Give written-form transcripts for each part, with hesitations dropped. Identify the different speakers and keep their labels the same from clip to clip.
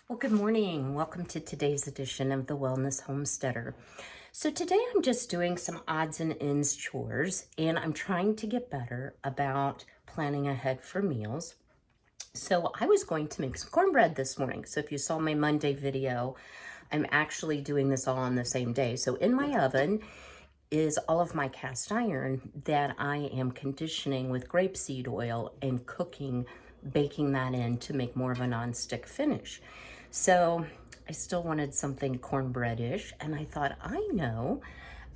Speaker 1: Well, good morning. Welcome to today's edition of the Wellness Homesteader. So today I'm just doing some odds and ends chores, and I'm trying to get better about planning ahead for meals. So I was going to make some cornbread this morning. So if you saw my Monday video, I'm actually doing this all on the same day. So in my oven is all of my cast iron that I am conditioning with grapeseed oil and baking that in to make more of a non-stick finish. So I still wanted something cornbread-ish, and I thought, I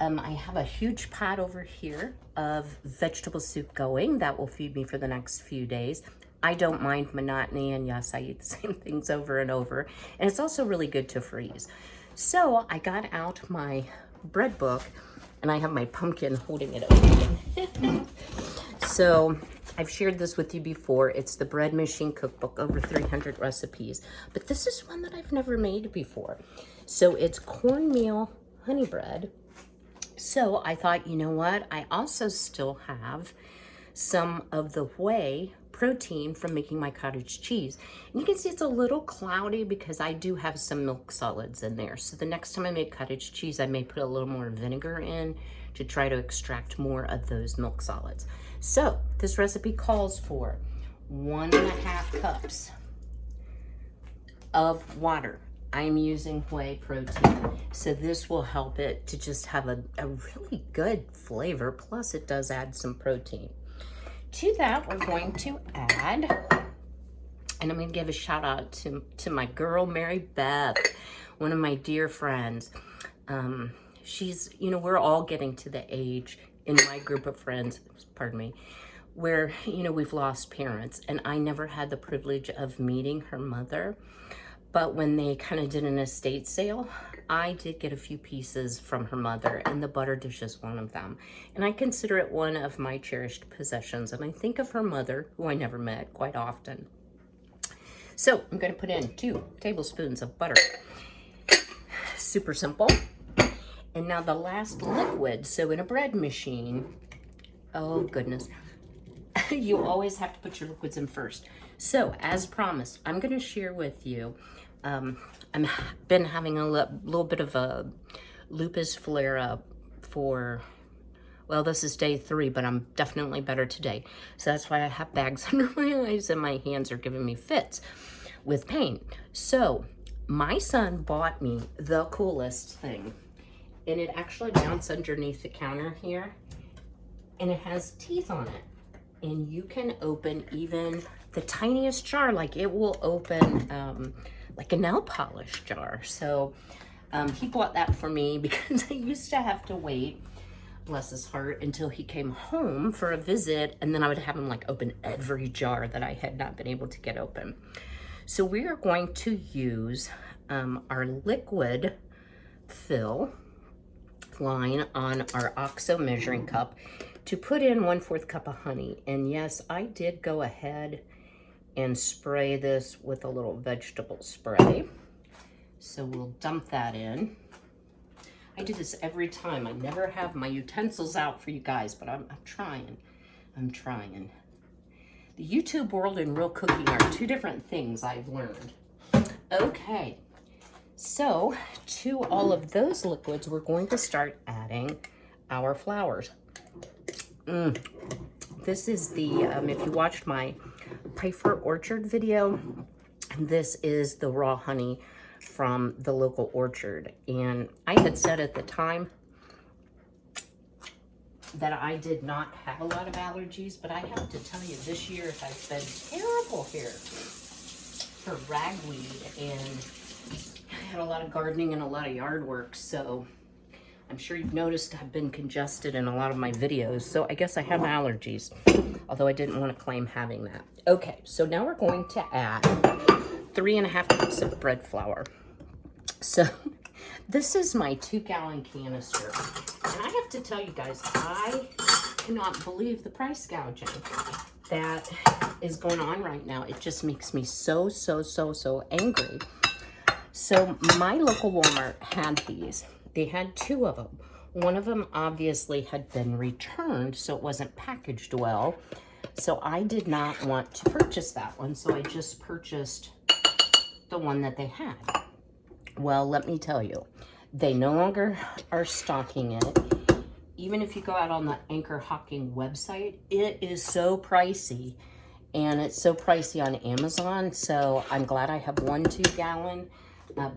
Speaker 1: have a huge pot over here of vegetable soup going that will feed me for the next few days. I don't mind monotony, and yes, I eat the same things over and over, and it's also really good to freeze. So I got out my bread book, and I have my pumpkin holding it open. So I've shared this with you before. It's the Bread Machine Cookbook, over 300 recipes. But this is one that I've never made before. So it's cornmeal honey bread. So I thought, you know what? I also still have some of the whey protein from making my cottage cheese. And you can see it's a little cloudy because I do have some milk solids in there. So the next time I make cottage cheese, I may put a little more vinegar in to try to extract more of those milk solids. So this recipe calls for 1.5 cups of water. I'm using whey protein. So this will help it to just have a really good flavor. Plus it does add some protein. To that, we're going to add, and I'm going to give a shout out to my girl, Mary Beth, one of my dear friends. She's, we're all getting to the age in my group of friends, pardon me, where, we've lost parents, and I never had the privilege of meeting her mother. But when they kind of did an estate sale, I did get a few pieces from her mother, and the butter dish is one of them. And I consider it one of my cherished possessions. And I think of her mother, who I never met, quite often. So I'm going to put in 2 tablespoons of butter. Super simple. And now the last liquid. So in a bread machine, oh goodness, you always have to put your liquids in first. So as promised, I'm going to share with you, I've been having a little bit of a lupus flare up for, well, this is day 3, but I'm definitely better today. So that's why I have bags under my eyes and my hands are giving me fits with pain. So my son bought me the coolest thing, and it actually mounts underneath the counter here, and it has teeth on it. And you can open even the tiniest jar, like it will open like a nail polish jar. So he bought that for me because I used to have to wait, bless his heart, until he came home for a visit, and then I would have him like open every jar that I had not been able to get open. So we are going to use our liquid fill line on our OXO measuring cup to put in 1/4 cup of honey. And yes, I did go ahead and spray this with a little vegetable spray. So we'll dump that in. I do this every time. I never have my utensils out for you guys, but I'm trying. I'm trying. The YouTube world and real cooking are 2 different things I've learned. Okay. So to all of those liquids, we're going to start adding our flours. This is the, if you watched my Piper Orchard video, this is the raw honey from the local orchard. And I had said at the time that I did not have a lot of allergies, but I have to tell you, this year has been terrible here for ragweed, and I had a lot of gardening and a lot of yard work, so I'm sure you've noticed I've been congested in a lot of my videos, so I guess I have allergies, although I didn't want to claim having that. Okay, so now we're going to add 3.5 cups of bread flour. So this is my 2-gallon canister, and I have to tell you guys, I cannot believe the price gouging that is going on right now. It just makes me so angry. So my local Walmart had these. They had 2 of them. One of them obviously had been returned, so it wasn't packaged well. So I did not want to purchase that one, so I just purchased the one that they had. Well, let me tell you, they no longer are stocking it. Even if you go out on the Anchor Hawking website, it is so pricey. And it's so pricey on Amazon. So I'm glad I have 1 2-gallon.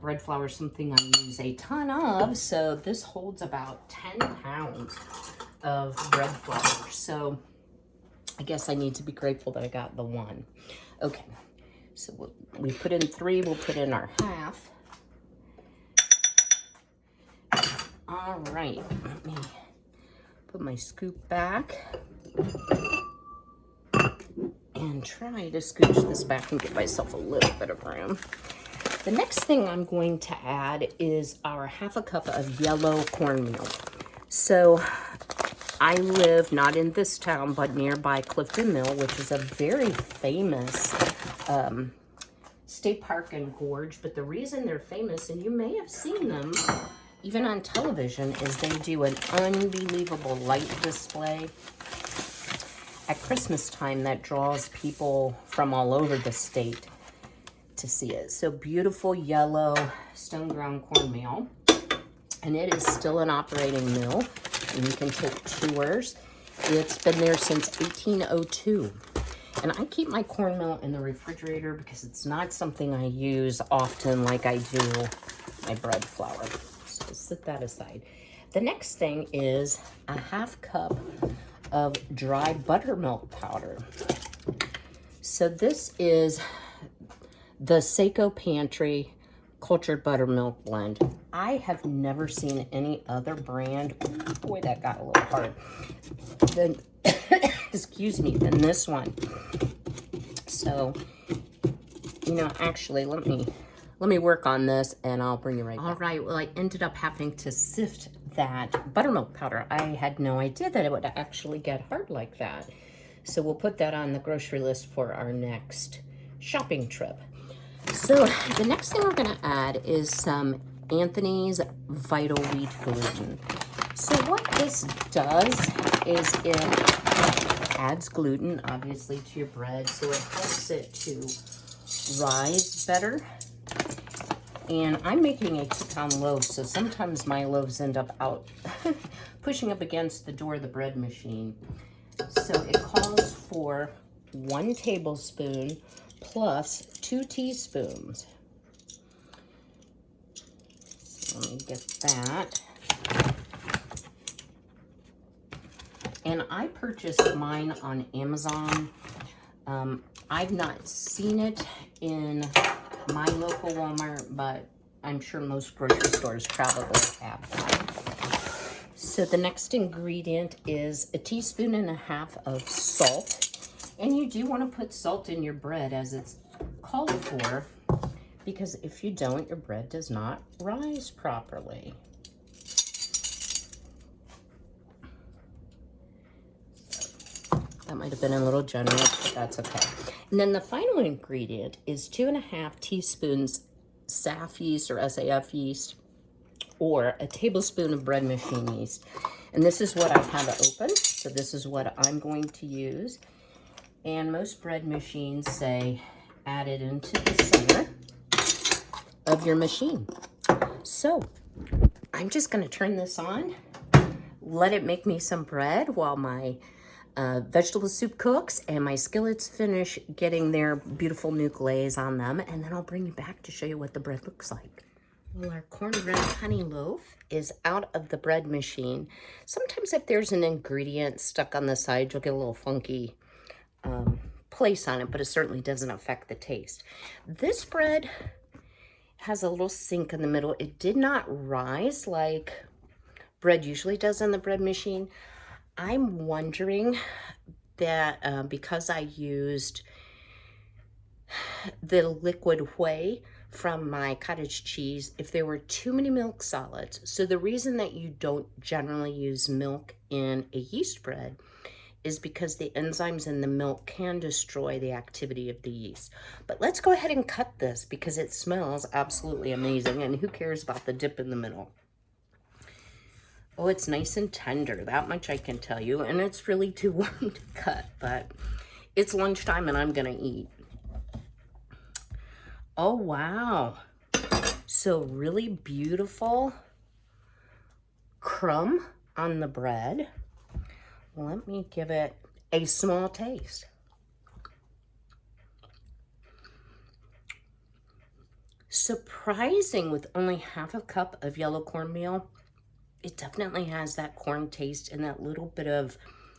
Speaker 1: Bread flour is something I use a ton of. So this holds about 10 pounds of bread flour. So I guess I need to be grateful that I got the 1. Okay, so we put in 3, we'll put in our half. All right, let me put my scoop back and try to scooch this back and give myself a little bit of room. The next thing I'm going to add is our 1/2 cup of yellow cornmeal. So I live not in this town, but nearby Clifton Mill, which is a very famous state park and gorge. But the reason they're famous, and you may have seen them even on television, is they do an unbelievable light display at Christmas time that draws people from all over the state to see it. So beautiful yellow stone ground cornmeal, and it is still an operating mill, and you can take tours. It's been there since 1802. And I keep my cornmeal in the refrigerator because it's not something I use often like I do my bread flour. So set that aside. The next thing is a 1/2 cup of dry buttermilk powder. So this is the Seiko Pantry cultured buttermilk blend. I have never seen any other brand, ooh, boy, that got a little hard, than, excuse me, than this one. So, you know, actually, let me work on this and I'll bring you right back. All right, well, I ended up having to sift that buttermilk powder. I had no idea that it would actually get hard like that. So we'll put that on the grocery list for our next shopping trip. So the next thing we're gonna add is some Anthony's Vital Wheat Gluten. So what this does is it adds gluten, obviously, to your bread, so it helps it to rise better. And I'm making a 2-pound loaf, so sometimes my loaves end up out pushing up against the door of the bread machine. So it calls for 1 tablespoon plus 2 teaspoons. So let me get that. And I purchased mine on Amazon. I've not seen it in my local Walmart, but I'm sure most grocery stores probably have that. So the next ingredient is 1.5 teaspoons of salt. And you do want to put salt in your bread as it's called for, because if you don't, your bread does not rise properly. That might have been a little generous, but that's okay. And then the final ingredient is 2.5 teaspoons SAF yeast or SAF yeast, or a tablespoon of bread machine yeast. And this is what I have open, so this is what I'm going to use. And most bread machines say add it into the center of your machine. So I'm just going to turn this on, let it make me some bread while my vegetable soup cooks and my skillets finish getting their beautiful new glaze on them, and then I'll bring you back to show you what the bread looks like. Well, our cornbread honey loaf is out of the bread machine. Sometimes if there's an ingredient stuck on the side, you'll get a little funky place on it, but it certainly doesn't affect the taste. This bread has a little sink in the middle. It did not rise like bread usually does in the bread machine. I'm wondering that because I used the liquid whey from my cottage cheese, if there were too many milk solids. So the reason that you don't generally use milk in a yeast bread is because the enzymes in the milk can destroy the activity of the yeast. But let's go ahead and cut this because it smells absolutely amazing, and who cares about the dip in the middle? Oh, it's nice and tender, that much I can tell you, and it's really too warm to cut, but it's lunchtime and I'm gonna eat. Oh, wow. So really beautiful crumb on the bread. Let me give it a small taste. Surprising with only half a cup of yellow cornmeal. It definitely has that corn taste and that little bit of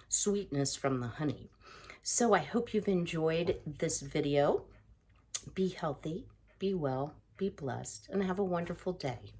Speaker 1: sweetness from the honey. So I hope you've enjoyed this video. Be healthy, be well, be blessed, and have a wonderful day.